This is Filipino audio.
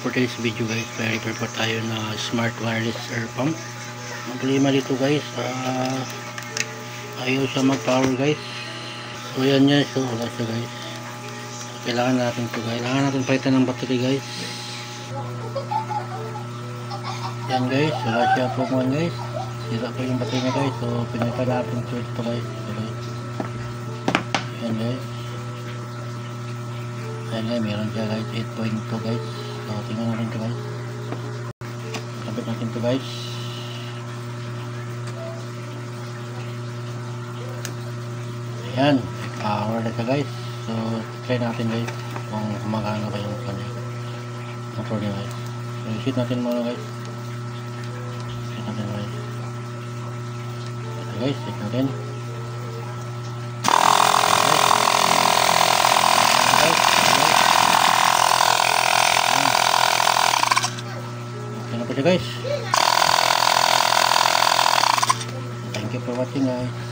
for today's video guys, may repair po tayo na smart wireless air pump. Ang problema dito guys, ayaw siya mag power guys. So yan yan, so wala siya guys. So, kailangan natin ito guys, kailangan natin palitan ng battery guys. Yan guys, wala siya po mga guys, sira po yung battery niya guys. So pinalitan natin ito guys. Yan guys, ayan guys, meron siya guys 8.2 guys. So tingnan natin ito guys, kapit natin ito guys. Ayan, power na siya guys. So try natin guys kung kumagana ba yung kanya motor niya guys. So shoot natin muna guys, shoot natin guys. Ito guys, shoot natin. Okay guys, thank you for watching guys.